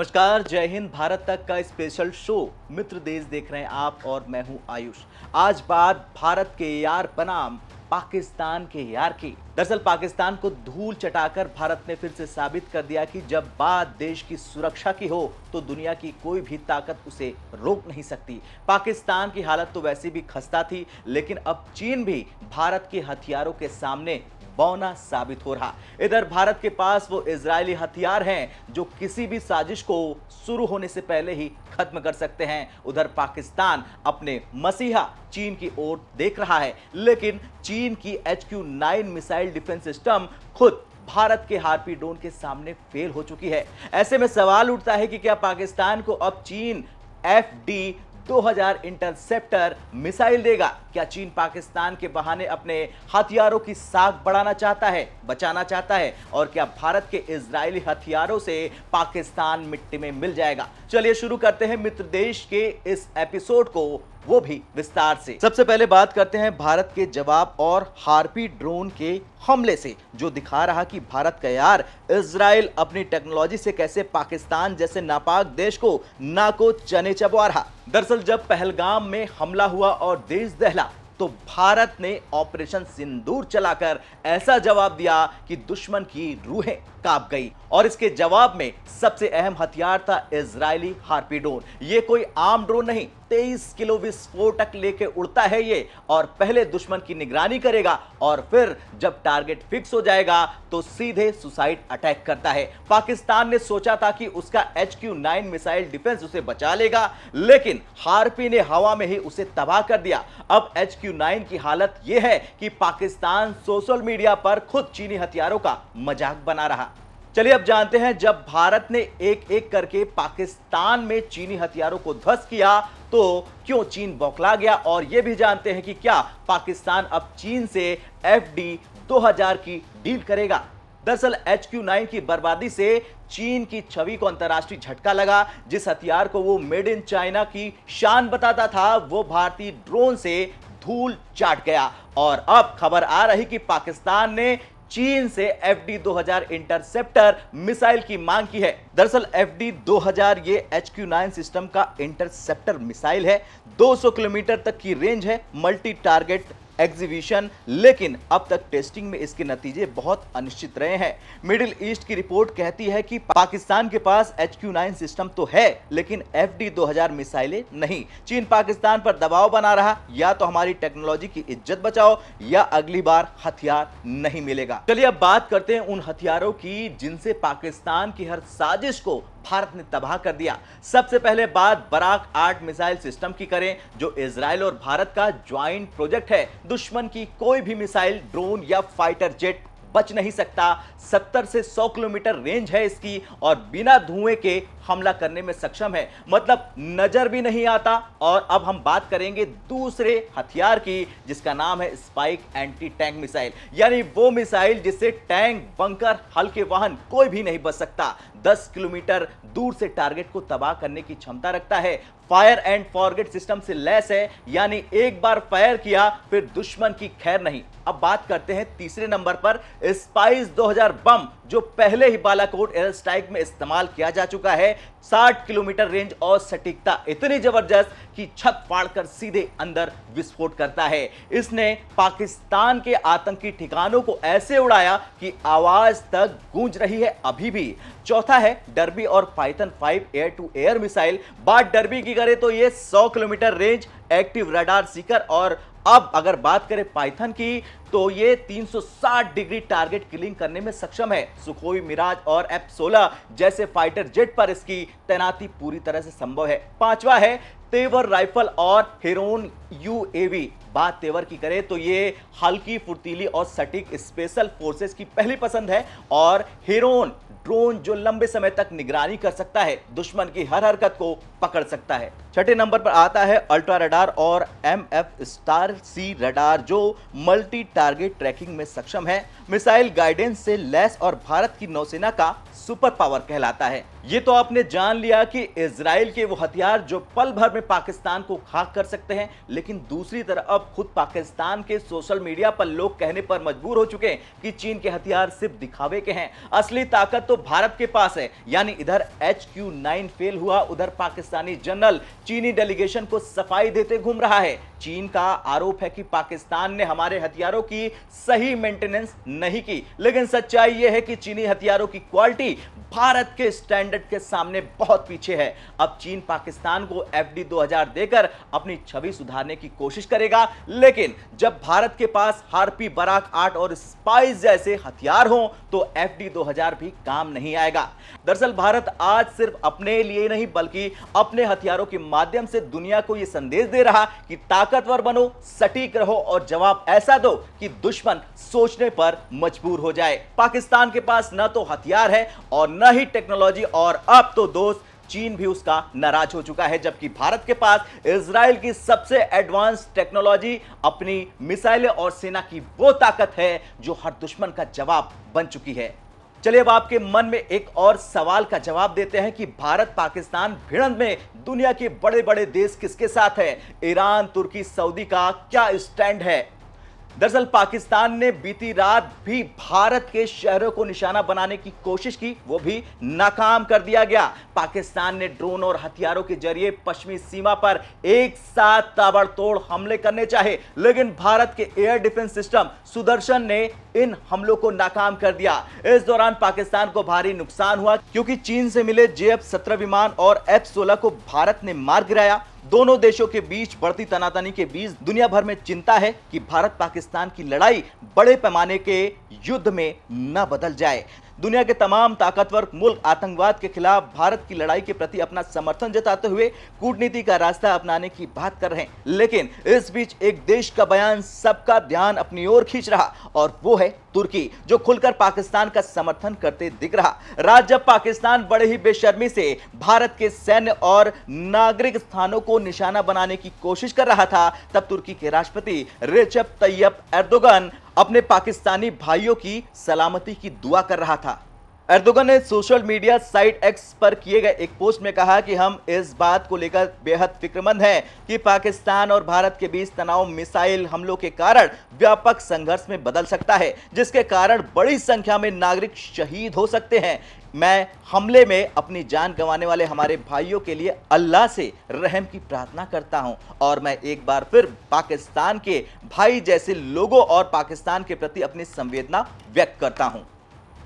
नमस्कार, जय हिंद। भारत तक का स्पेशल शो मित्र देश देख रहे हैं आप और मैं हूं आयुष। आज बात भारत के यार बनाम पाकिस्तान के यार की। दरअसल पाकिस्तान को धूल चटाकर भारत ने फिर से साबित कर दिया कि जब बात देश की सुरक्षा की हो तो दुनिया की कोई भी ताकत उसे रोक नहीं सकती। पाकिस्तान की हालत तो वैसे भी खस्ता थी, लेकिन अब चीन भी भारत के हथियारों के सामने बौना साबित हो रहा। इधर भारत के पास वो इजरायली हथियार हैं जो किसी भी साजिश को शुरू होने से पहले ही खत्म कर सकते हैं। उधर पाकिस्तान अपने मसीहा चीन की ओर देख रहा है, लेकिन चीन की HQ-9 मिसाइल डिफेंस सिस्टम खुद भारत के हार्पी ड्रोन के सामने फेल हो चुकी है। ऐसे में सवाल उठता है कि क्या पाकिस्तान को अब चीन FD-2000 इंटरसेप्टर मिसाइल देगा? क्या चीन पाकिस्तान के बहाने अपने हथियारों की साख बढ़ाना चाहता है, बचाना चाहता है? और क्या भारत के इजरायली हथियारों से पाकिस्तान मिट्टी में मिल जाएगा? चलिए शुरू करते हैं मित्र देश के इस एपिसोड को, वो भी विस्तार से। सबसे पहले बात करते हैं भारत के जवाब और हार्पी ड्रोन के हमले से, जो दिखा रहा कि भारत का यार इजराइल अपनी टेक्नोलॉजी से कैसे पाकिस्तान जैसे नापाक देश को नाको चने चबवा रहा। दरअसल जब पहलगाम में हमला हुआ और देश दहला तो भारत ने ऑपरेशन सिंदूर चलाकर ऐसा जवाब दिया कि दुश्मन की रूहें कांप गई। और इसके जवाब में सबसे अहम हथियार था इजरायली हार्पी ड्रोन। ये कोई आम ड्रोन नहीं, 23 किलो विस्फोटक लेके उड़ता है ये, और पहले दुश्मन की निगरानी करेगा और फिर जब टारगेट फिक्स हो जाएगा तो सीधे सुसाइड अटैक करता है। पाकिस्तान ने सोचा था कि उसका HQ-9 मिसाइल डिफेंस उसे बचा लेगा, लेकिन हार्पी ने हवा में ही उसे तबाह कर दिया। अब HQ-9 की हालत यह है कि पाकिस्तान सोशल मीडिया पर खुद चीनी हथियारों का मजाक बना रहा। चलिए अब जानते हैं, जब भारत ने एक एक करके पाकिस्तान में चीनी हथियारों को ध्वस्त किया तो क्यों चीन बौखला गया, और यह भी जानते हैं कि क्या पाकिस्तान अब चीन से FD-2000 की डील करेगा। दरअसल HQ-9 की बर्बादी से चीन की छवि को अंतर्राष्ट्रीय झटका लगा। जिस हथियार को वो मेड इन चाइना की शान बताता था, वो भारतीय ड्रोन से धूल चाट गया। और अब खबर आ रही कि पाकिस्तान ने चीन से FD-2000 इंटरसेप्टर मिसाइल की मांग की है। दरअसल FD-2000 ये HQ-9 सिस्टम का इंटरसेप्टर मिसाइल है। 200 किलोमीटर तक की रेंज है, मल्टी टारगेट एग्जीबिशन, लेकिन अब तक टेस्टिंग में इसके नतीजे बहुत अनिश्चित रहे हैं। मिडिल ईस्ट की रिपोर्ट कहती है कि पाकिस्तान के पास HQ-9 सिस्टम तो है, लेकिन FD-2000 मिसाइलें नहीं। चीन पाकिस्तान पर दबाव बना रहा, या तो हमारी टेक्नोलॉजी की इज्जत बचाओ या अगली बार हथियार नहीं मिलेगा। चलिए अब बात करते हैं उन हथियारों की जिनसे पाकिस्तान की हर साजिश को भारत ने तबाह कर दिया। सबसे पहले बात बराक 8 मिसाइल सिस्टम की करें, जो इजराइल और भारत का ज्वाइंट प्रोजेक्ट है। दुश्मन की कोई भी मिसाइल, ड्रोन या फाइटर जेट बच नहीं सकता। 70 से 100 किलोमीटर रेंज है इसकी, और बिना धुएं के हमला करने में सक्षम है, मतलब नजर भी नहीं आता। और अब हम बात करेंगे दूसरे हथियार की, जिसका नाम है स्पाइक एंटी टैंक मिसाइल, यानी वो मिसाइल जिससे टैंक, बंकर, हल्के वाहन कोई भी नहीं बच सकता। 10 किलोमीटर दूर से टारगेट को तबाह करने की क्षमता रखता है। फायर एंड फॉरगेट सिस्टम से लैस है, यानी एक बार फायर किया फिर दुश्मन की खैर नहीं। अब बात करते हैं तीसरे नंबर पर स्पाइस 2000 बम, जो पहले ही बालाकोट एयर स्ट्राइक में इस्तेमाल किया जा चुका है। 60 किलोमीटर रेंज और सटीकता इतनी जबरदस्त कि छत फाड़कर सीधे अंदर विस्फोट करता है। इसने पाकिस्तान के आतंकी ठिकानों को ऐसे उड़ाया कि आवाज तक गूंज रही है अभी भी। चौथा है डर्बी और Python 5 air to air missile. बात डर्बी की करें तो ये 100 kilometre range, active radar seeker, और अब अगर बात करें पाइथन की तो ये 360 डिग्री टारगेट किलिंग करने में सक्षम है। सुखोई, मिराज और F-16 जैसे फाइटर जेट पर इसकी तैनाती पूरी तरह से संभव है। पांचवा है तेवर राइफल और हेरोन UAV। बात तेवर की करें तो ये हल्की, फुर्तीली और सटीक स्पेशल फोर्सेस की पहली पसंद है, और हेरोन ड्रोन जो लंबे समय तक निगरानी कर सकता है, दुश्मन की हर हरकत को पकड़ सकता है। छठे नंबर पर आता है अल्ट्रा रडार और MF स्टार C रडार, जो मल्टी टारगेट ट्रैकिंग में सक्षम है। मिसाइल गाइडेंस से लैस और भारत की नौसेना का सुपर पावर कहलाता है। ये तो आपने जान लिया कि इजराइल के वो हथियार जो पल भर में पाकिस्तान को खाक कर सकते हैं, लेकिन दूसरी तरफ अब खुद पाकिस्तान के सोशल मीडिया पर लोग कहने पर मजबूर हो चुके हैं कि चीन के हथियार सिर्फ दिखावे के हैं, असली ताकत तो भारत के पास है। यानी इधर HQ-9 फेल हुआ, उधर पाकिस्तानी जनरल चीनी डेलीगेशन को सफाई देते घूम रहा है। चीन का आरोप है कि पाकिस्तान ने हमारे हथियारों की सही मेंटेनेंस नहीं की, लेकिन सच्चाई यह है कि चीनी हथियारों की क्वालिटी भारत के स्टैंडर्ड के सामने बहुत पीछे है। अब चीन पाकिस्तान को FD 2000 देकर अपनी छवि सुधारने की कोशिश करेगा, लेकिन जब भारत के पास हार्पी, बराक 8 और स्पाइस जैसे हथियार हों तो FD 2000 भी काम नहीं आएगा। दरअसल भारत आज सिर्फ अपने लिए नहीं बल्कि अपने हथियारों के माध्यम से दुनिया को यह संदेश दे रहा कि ताकतवर बनो, सटीक रहो और जवाब ऐसा दो कि दुश्मन सोचने पर मजबूर हो जाए। पाकिस्तान के पास न तो हथियार है और न ही टेक्नोलॉजी, और अब तो दोस्त चीन भी उसका नाराज हो चुका है, जबकि भारत के पास इजराइल की सबसे एडवांस टेक्नोलॉजी, अपनी मिसाइलें और सेना की वो ताकत है जो हर दुश्मन का जवाब बन चुकी है। चलिए अब आपके मन में एक और सवाल का जवाब देते हैं कि भारत पाकिस्तान भिड़ंत में दुनिया के बड़े बड़े देश किसके साथ है? ईरान, तुर्की, सऊदी का क्या स्टैंड है? दरअसल पाकिस्तान ने बीती रात भी भारत के शहरों को निशाना बनाने की कोशिश की, वो भी नाकाम कर दिया गया। पाकिस्तान ने ड्रोन और हथियारों के जरिए पश्चिमी सीमा पर एक साथ ताबड़तोड़ हमले करने चाहे, लेकिन भारत के एयर डिफेंस सिस्टम सुदर्शन ने इन हमलों को नाकाम कर दिया। इस दौरान पाकिस्तान को भारी नुकसान हुआ क्योंकि चीन से मिले JF-17 विमान और F-16 को भारत ने मार गिराया। दोनों देशों के बीच बढ़ती तनातनी के बीच दुनिया भर में चिंता है कि भारत पाकिस्तान की लड़ाई बड़े पैमाने के युद्ध में न बदल जाए। दुनिया के तमाम ताकतवर मुल्क आतंकवाद के खिलाफ भारत की लड़ाई के प्रति अपना समर्थन जताते हुए कूटनीति का रास्ता अपनाने की बात कर रहे हैं, लेकिन इस बीच एक देश का बयान सबका ध्यान अपनी ओर खींच रहा, और वो है तुर्की, जो खुलकर पाकिस्तान का समर्थन करते दिख रहा। रात जब पाकिस्तान बड़े ही बेशर्मी से भारत के सैन्य और नागरिक स्थानों को निशाना बनाने की कोशिश कर रहा था, तब तुर्की के राष्ट्रपति रेजब तैयब एर्दोगन अपने पाकिस्तानी भाइयों की सलामती की दुआ कर रहा था। एर्दोगन ने सोशल मीडिया साइट X पर किए गए एक पोस्ट में कहा कि हम इस बात को लेकर बेहद फिक्रमंद हैं कि पाकिस्तान और भारत के बीच तनाव मिसाइल हमलों के कारण व्यापक संघर्ष में बदल सकता है, जिसके कारण बड़ी संख्या में नागरिक शहीद हो सकते हैं। मैं हमले में अपनी जान गंवाने वाले हमारे भाइयों के लिए अल्लाह से रहम की प्रार्थना करता हूं, और मैं एक बार फिर पाकिस्तान के भाई जैसे लोगों और पाकिस्तान के प्रति अपनी संवेदना व्यक्त करता हूं।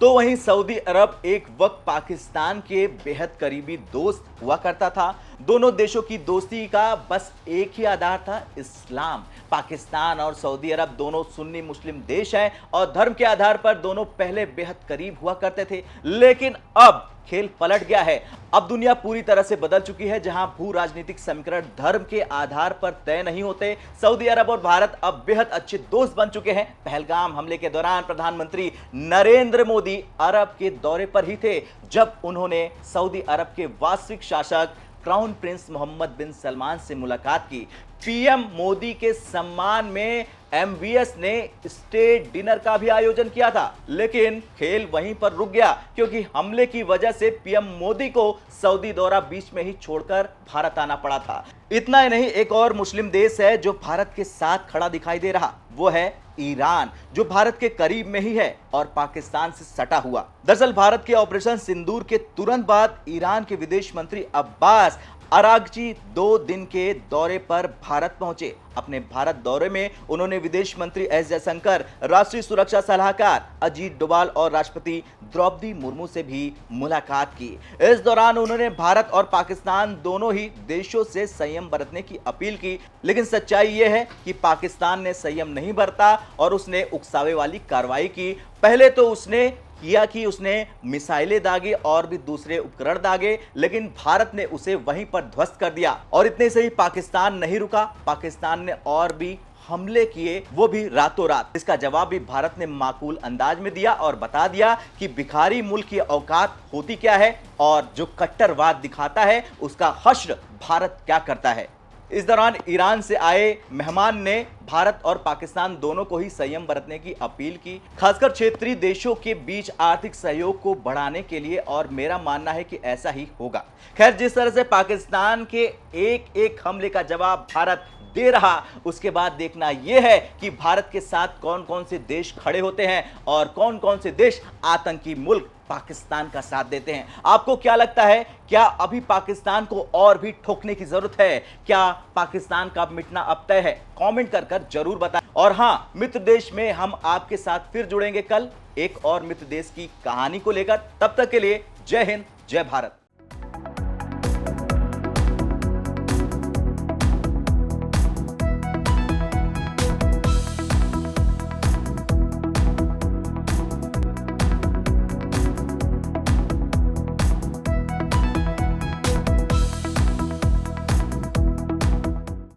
तो वहीं सऊदी अरब एक वक्त पाकिस्तान के बेहद करीबी दोस्त हुआ करता था। दोनों देशों की दोस्ती का बस एक ही आधार था, इस्लाम। पाकिस्तान और सऊदी अरब दोनों सुन्नी मुस्लिम देश हैं और धर्म के आधार पर दोनों पहले बेहद करीब हुआ करते थे, लेकिन अब खेल पलट गया है। अब दुनिया पूरी तरह से बदल चुकी है, जहां भू राजनीतिक समीकरण धर्म के आधार पर तय नहीं होते। सऊदी अरब और भारत अब बेहद अच्छे दोस्त बन चुके हैं। पहलगाम हमले के दौरान प्रधानमंत्री नरेंद्र मोदी अरब के दौरे पर ही थे, जब उन्होंने सऊदी अरब के वास्तविक शासक क्राउन प्रिंस मोहम्मद बिन सलमान से मुलाकात की। पीएम मोदी के सम्मान में MVS ने स्टेट डिनर का भी आयोजन किया था, लेकिन खेल वहीं पर रुक गया क्योंकि हमले की वजह से पीएम मोदी को सऊदी दौरा बीच में ही छोड़कर भारत आना पड़ा था। इतना ही नहीं, एक और मुस्लिम देश है जो भारत के साथ खड़ा दिखाई दे रहा, वो है ईरान, जो भारत के करीब में ही है और पाकिस्तान से सटा हुआ। दरअसल भारत के ऑपरेशन सिंदूर के तुरंत बाद ईरान के विदेश मंत्री अब्बास अरागची 2 दिन के दौरे पर भारत पहुंचे। अपने भारत दौरे में उन्होंने विदेश मंत्री एस जयशंकर, राष्ट्रीय सुरक्षा सलाहकार अजीत डोभाल और राष्ट्रपति द्रौपदी मुर्मू से भी मुलाकात की। इस दौरान उन्होंने भारत और पाकिस्तान दोनों ही देशों से संयम बरतने की अपील की, लेकिन सच्चाई यह है कि पाकिस्तान ने संयम नहीं बरता और उसने उकसावे वाली कार्रवाई की। पहले तो उसने किया कि उसने मिसाइलें दागे और भी दूसरे उपकरण दागे, लेकिन भारत ने उसे वहीं पर ध्वस्त कर दिया। और इतने से ही पाकिस्तान नहीं रुका, पाकिस्तान ने और भी हमले किए, वो भी रातों रात। इसका जवाब भी भारत ने माकूल अंदाज में दिया और बता दिया कि भिखारी मुल्क की औकात होती क्या है और जो कट्टरवाद दिखाता है उसका हश्र भारत क्या करता है। इस दौरान ईरान से आए मेहमान ने भारत और पाकिस्तान दोनों को ही संयम बरतने की अपील की, खासकर क्षेत्रीय देशों के बीच आर्थिक सहयोग को बढ़ाने के लिए, और मेरा मानना है कि ऐसा ही होगा। खैर, जिस तरह से पाकिस्तान के एक एक हमले का जवाब भारत दे रहा, उसके बाद देखना यह है कि भारत के साथ कौन कौन से देश खड़े होते हैं और कौन कौन से देश आतंकी मुल्क पाकिस्तान का साथ देते हैं। आपको क्या लगता है, क्या अभी पाकिस्तान को और भी ठोकने की जरूरत है? क्या पाकिस्तान का मिटना अब तय है? कमेंट कर जरूर बताएं। और हां, मित्र देश में हम आपके साथ फिर जुड़ेंगे कल एक और मित्र देश की कहानी को लेकर। तब तक के लिए जय हिंद, जय भारत।